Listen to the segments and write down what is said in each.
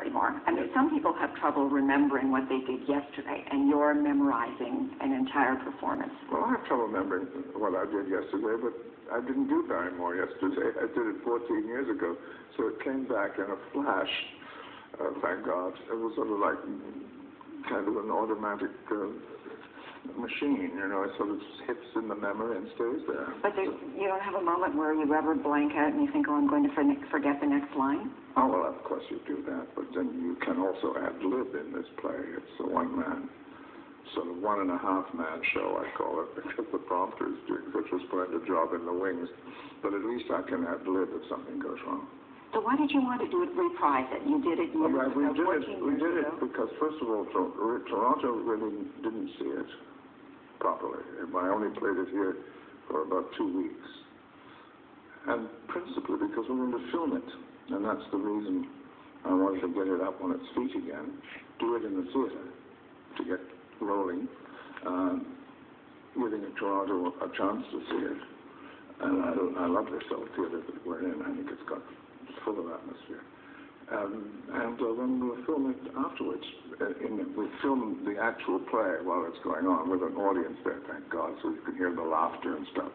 Barrymore. I mean, some people have trouble remembering what they did yesterday, and you're memorizing an entire performance. Well, I have trouble remembering what I did yesterday, but I didn't do Barrymore yesterday. I did it 14 years ago, so it came back in a flash, thank God. It was sort of like kind of an automatic machine, you know, it sort of hits in the memory and stays there. But you don't have a moment where you ever blank out and you think, oh, I'm going to forget the next line? Oh, well, of course you do that, but then you can also ad-lib in this play. It's a one-man, sort of one-and-a-half-man show, I call it, because the prompter is doing such a splendid job in the wings. But at least I can ad-lib if something goes wrong. So why did you want to do it, reprise it? You did it years ago, 14 years ago. We did it because, first of all, Toronto really didn't see it properly. I only played it here for about 2 weeks. And principally because we wanted to film it. And that's the reason I wanted to get it up on its feet again, do it in the theater to get rolling, giving Toronto a chance to see it. And I love this old theater that we're in. I think it's full of atmosphere. And then we'll film it afterwards. We film the actual play while it's going on with an audience there, thank God, so you can hear the laughter and stuff.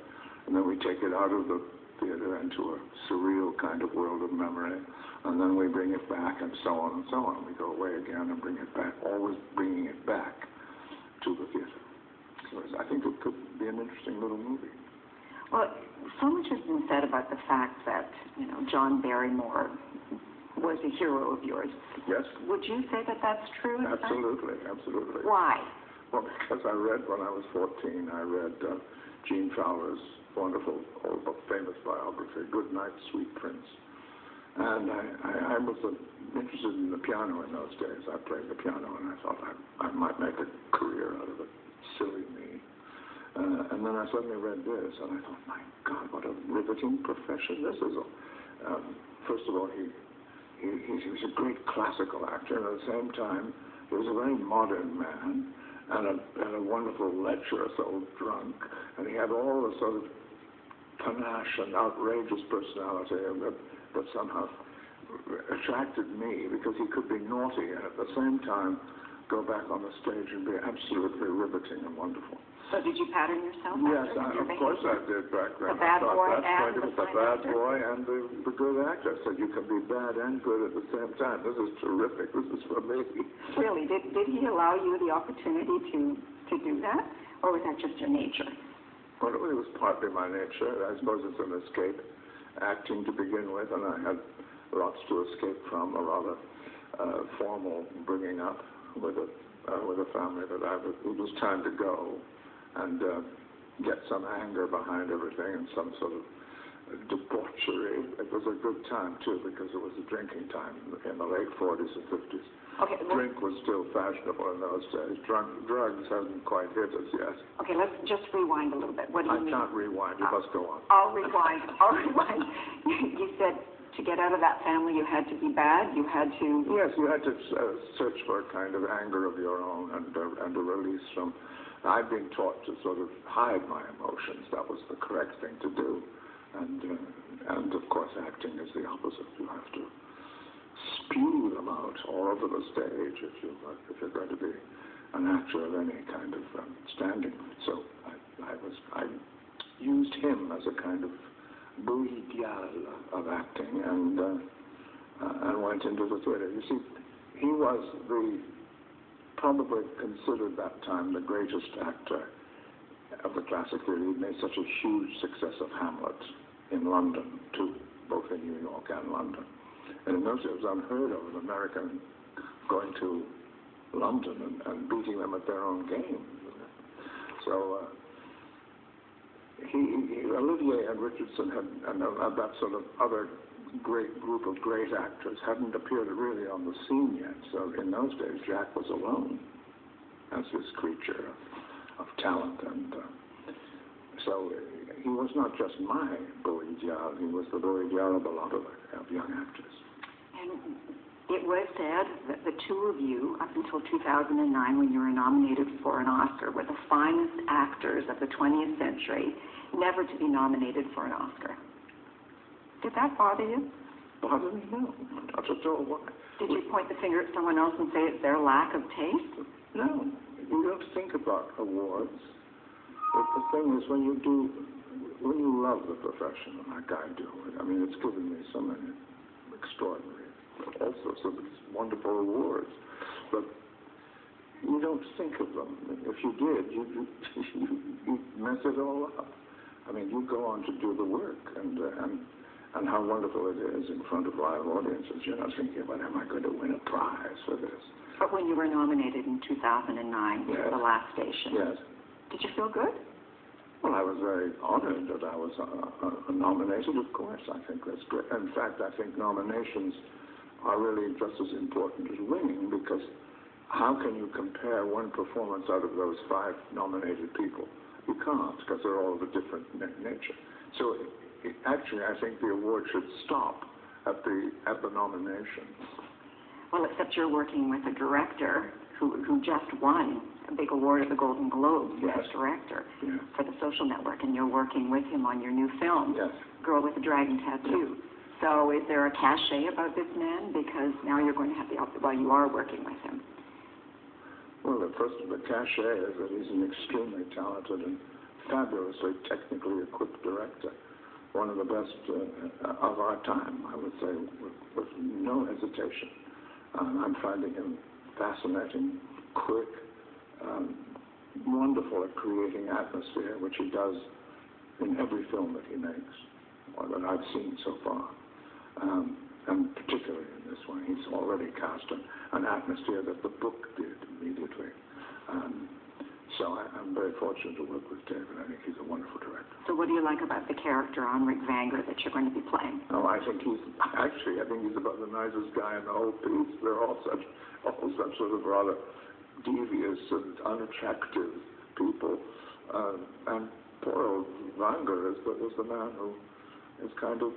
And then we take it out of the theater into a surreal kind of world of memory, and then we bring it back, and so on and so on. We go away again and bring it back, always bringing it back to the theater. So I think it could be an interesting little movie. Well, so much has been said about the fact that, you know, John Barrymore was a hero of yours. Yes. Would you say that that's true? Absolutely, absolutely. Why? Well, because I read, when I was 14, I read Gene Fowler's wonderful, famous biography, Good Night, Sweet Prince. And I was interested in the piano in those days. I played the piano, and I thought I might make a career out of it. Silly me. And then I suddenly read this, and I thought, my God, what a riveting profession this is. First of all, he was a great classical actor, and at the same time, he was a very modern man, and a wonderful lecturer, so drunk, and he had all the sort of panache and outrageous personality that somehow attracted me, because he could be naughty and at the same time go back on the stage and be absolutely riveting and wonderful. So did you pattern yourself? Yes, of course I did back then. The bad boy and the bad boy and the good actor. So you can be bad and good at the same time. This is terrific. This is for me. Really? Did he allow you the opportunity to do that? Or was that just your nature? Well, it was partly my nature. I suppose it's an escape, acting to begin with, and I had lots to escape from, a rather formal bringing up with a family that it was time to go and get some anger behind everything and some sort of debauchery. It was a good time, too, because it was a drinking time in the late 40s and 50s. Okay, Drink was still fashionable in those days. Drugs hadn't quite hit us yet. Okay, let's just rewind a little bit. What do you mean? I can't rewind. You must go on. I'll rewind. You said to get out of that family you had to be bad? You had to... Yes, you had to search for a kind of anger of your own and a release from... I've been taught to sort of hide my emotions. That was the correct thing to do. And of course, acting is the opposite. You have to spew them out all over the stage if you're going to be an actor of any kind of standing. So I used him as a kind of beau ideal of acting and went into the theater. You see, he was probably considered that time the greatest actor of the classic theater. He made such a huge success of Hamlet in London, too, both in New York and London. And in those days, it was unheard of an American going to London and beating them at their own game. So Olivier and Richardson and that sort of other great group of great actors hadn't appeared really on the scene yet. So in those days, Jack was alone as this creature of talent. And so he was not just my beau ideal, he was the beau ideal of a lot of young actors. And it was said that the two of you, up until 2009, when you were nominated for an Oscar, were the finest actors of the 20th century, never to be nominated for an Oscar. Did that bother you? Pardon me? No, not at all. Why? Did you point the finger at someone else and say it's their lack of taste? No, you don't think about awards. But the thing is, when you love the profession like I do, I mean, it's given me so many extraordinary, all sorts of wonderful awards. But you don't think of them. If you did, you'd mess it all up. I mean, you go on to do the work, and how wonderful it is in front of live audiences. You're not thinking about, am I going to win a prize for this? But when you were nominated in 2009 Yes. for The Last Station, Yes. did you feel good? Well, I was very honored that I was nominated, of course. I think that's great. In fact, I think nominations are really just as important as winning, because how can you compare one performance out of those 5 nominated people? You can't, because they're all of a different nature. So actually, I think the award should stop at the nomination. Well, except you're working with a director who just won a big award at the Golden Globes, Yes. Best Director, Yes. for The Social Network, and you're working with him on your new film, Yes. Girl with a Dragon Tattoo. So is there a cachet about this man? Because now you're going to have you are working with him. Well, the cachet is that he's an extremely talented and fabulously technically equipped director. One of the best of our time, I would say, with no hesitation. I'm finding him fascinating, quick, wonderful at creating atmosphere, which he does in every film that he makes, or that I've seen so far. And particularly in this one, he's already cast an atmosphere that the book did immediately. So I'm very fortunate to work with David. I think he's a wonderful director. So what do you like about the character on Rick Vanger that you're going to be playing? Oh, I think he's about the nicest guy in the whole piece. They're all such sort of rather devious and unattractive people. And poor old Vanger is the man who is kind of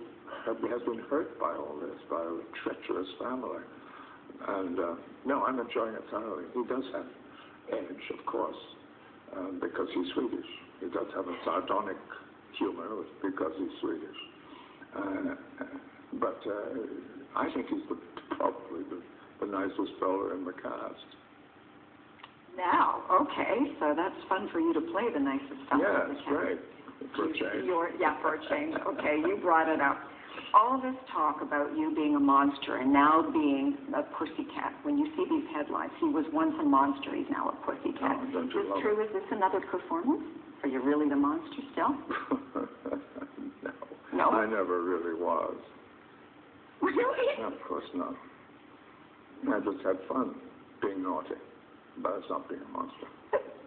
has been hurt by all this, by a treacherous family. And no, I'm enjoying it thoroughly. He does have edge, of course, because he's Swedish. He does have a sardonic humor because he's Swedish. But I think he's probably the nicest fellow in the cast. Now, okay, so that's fun for you to play the nicest fellow Yeah, in the it's cast. great. For a change. For a change. Okay, you brought it up. All this talk about you being a monster and now being a pussycat, when you see these headlines, he was once a monster, he's now a pussycat. Oh, don't is you this love true? Is this another performance? Are you really the monster still? No. No? I never really was. Really? No, of course not. I just had fun being naughty, but it's not being a monster.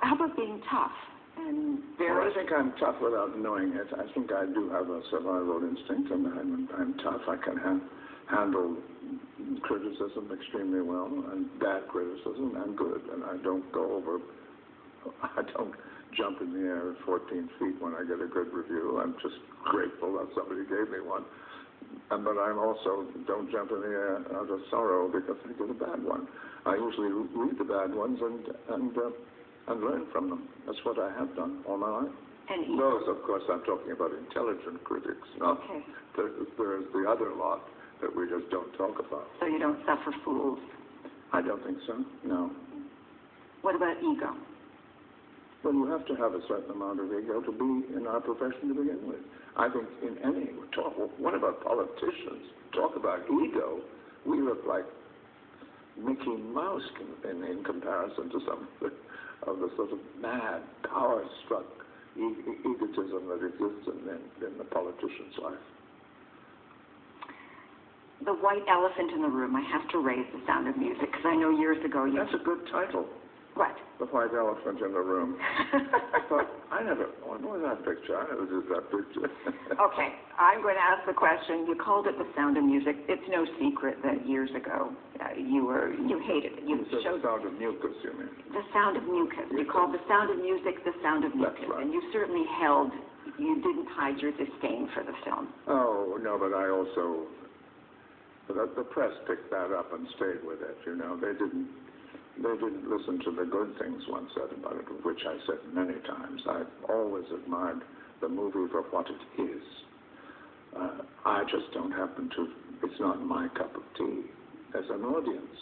How about being tough and very... Well, I think I'm tough without knowing it. I think I do have a survival instinct, and I'm tough. I can handle criticism extremely well, and bad criticism, and good. And I don't jump in the air at 14 feet when I get a good review. I'm just grateful that somebody gave me one. But I also don't jump in the air out of sorrow because I get a bad one. I usually read the bad ones and learn from them. That's what I have done all my life. And Those, of course, I'm talking about intelligent critics. Not okay. There's the other lot that we just don't talk about. So you don't suffer fools? I don't think so, no. What about ego? Well, you have to have a certain amount of ego to be in our profession to begin with. I think in any talk, what about politicians? Talk about ego. We look like Mickey Mouse in comparison to some of the sort of mad, power-struck egotism that exists in the politician's life. The white elephant in the room. I have to raise The Sound of Music because I know years ago you... That's a good title. What? The white elephant in the room. But what was that picture? I never did that picture. Okay, I'm going to ask the question. You called it The Sound of Music. It's no secret that years ago you hated it. You showed The Sound of Mucus, you mean? The Sound of Mucus. You called The Sound of Music The Sound of Mucus. That's right. And you certainly you didn't hide your disdain for the film. Oh, no, but I also, the press picked that up and stayed with it, you know. They didn't listen to the good things one said about it, which I said many times. I've always admired the movie for what it is. I just don't happen to it's not my cup of tea. As an audience,